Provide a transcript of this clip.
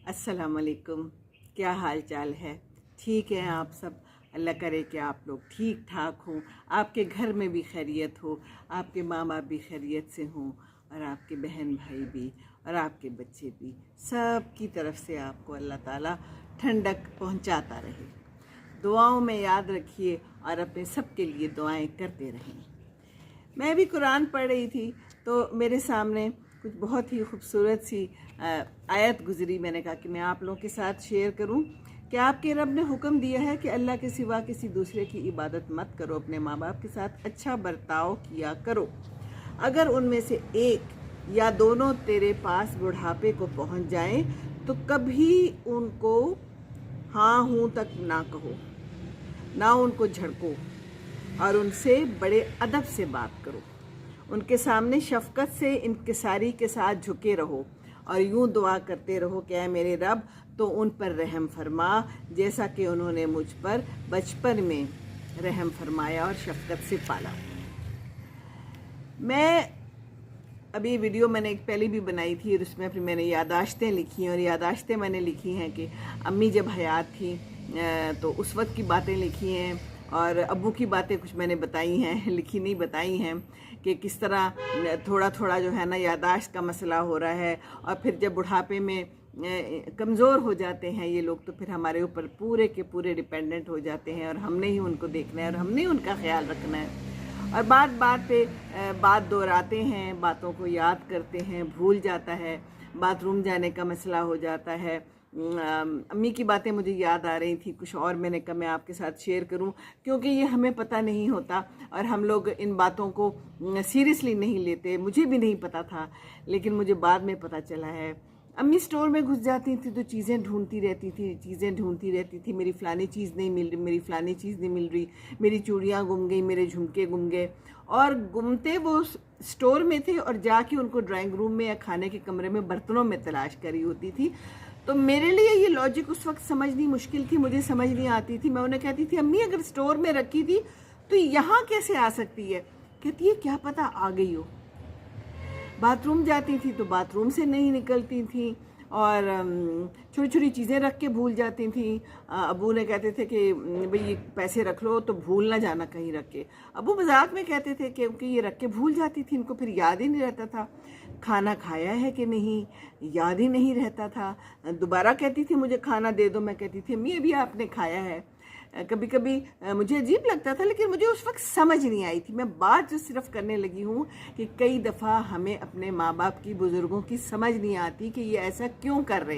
अस्सलाम वालेकुम। क्या हाल चाल है? ठीक है आप सब? अल्लाह करे कि आप लोग ठीक ठाक हों, आपके घर में भी खैरियत हो, आपके माँ बाप भी खैरियत से हों और आपके बहन भाई भी और आपके बच्चे भी, सब की तरफ से आपको अल्लाह ताला ठंडक पहुँचाता रहे। दुआओं में याद रखिए और अपने सब के लिए दुआएं करते रहें। मैं भी कुरान पढ़ रही थी तो मेरे सामने कुछ बहुत ही खूबसूरत सी आयत गुजरी। मैंने कहा कि मैं आप लोगों के साथ शेयर करूं कि आपके रब ने हुक्म दिया है कि अल्लाह के सिवा किसी दूसरे की इबादत मत करो, अपने माँ बाप के साथ अच्छा बर्ताव किया करो। अगर उनमें से एक या दोनों तेरे पास बुढ़ापे को पहुंच जाएं तो कभी उनको हाँ हूँ तक ना कहो, ना उनको झड़को और उनसे बड़े अदब से बात करो। उनके सामने शफकत से इंकिसारी के साथ झुके रहो और यूं दुआ करते रहो कि ऐ मेरे रब तो उन पर रहम फरमा जैसा कि उन्होंने मुझ पर बचपन में रहम फरमाया और शफकत से पाला। मैं अभी वीडियो मैंने एक पहले भी बनाई थी और उसमें फिर मैंने यादाश्तें लिखी हैं और यादाश्तें मैंने लिखी हैं कि अम्मी जब हयात थी तो उस वक्त की बातें लिखी हैं और अब्बू की बातें कुछ मैंने बताई हैं, लिखी नहीं बताई हैं कि किस तरह थोड़ा थोड़ा जो है ना यादाश्त का मसला हो रहा है। और फिर जब बुढ़ापे में कमज़ोर हो जाते हैं ये लोग तो फिर हमारे ऊपर पूरे के पूरे डिपेंडेंट हो जाते हैं और हमने ही उनको देखना है और हमने ही उनका ख्याल रखना है। और बात बात पे बात दोहराते हैं, बातों को याद करते हैं, भूल जाता है, बाथरूम जाने का मसला हो जाता है। अम्मी की बातें मुझे याद आ रही थी कुछ और, मैंने कहा मैं आपके साथ शेयर करूं क्योंकि ये हमें पता नहीं होता और हम लोग इन बातों को सीरियसली नहीं लेते। मुझे भी नहीं पता था लेकिन मुझे बाद में पता चला है। अम्मी स्टोर में घुस जाती थी तो चीज़ें ढूंढती रहती थी, मेरी फ़लानी चीज़ नहीं मिल रही, मेरी फ़लानी चीज़ नहीं मिल रही, मेरी चूड़ियाँ गुम गई, मेरे झुमके गुम गए। और गुमते वो स्टोर में थे और जाके उनको ड्राइंग रूम में या खाने के कमरे में बर्तनों में तलाश करी होती थी। तो मेरे लिए ये लॉजिक उस वक्त समझनी मुश्किल थी, मुझे समझ नहीं आती थी। मैं उन्हें कहती थी अम्मी अगर स्टोर में रखी थी तो यहाँ कैसे आ सकती है? कहती है क्या पता आ गई हो। बाथरूम जाती थी तो बाथरूम से नहीं निकलती थी और छोटी छोटी चीज़ें रख के भूल जाती थी। अबू ने कहते थे कि भाई ये पैसे रख लो तो भूल ना जाना कहीं रख के। अबू मजाक में कहते थे क्योंकि ये रख के भूल जाती थी, इनको फिर याद ही नहीं रहता था खाना खाया है कि नहीं, याद ही नहीं रहता था। दोबारा कहती थी मुझे खाना दे दो, मैं कहती थी अम्मी अभी आपने खाया है। कभी कभी मुझे अजीब लगता था लेकिन मुझे उस वक्त समझ नहीं आई थी। मैं बात जो सिर्फ करने लगी हूँ कि कई दफ़ा हमें अपने माँ बाप की, बुज़ुर्गों की समझ नहीं आती कि ये ऐसा क्यों कर रहे हैं।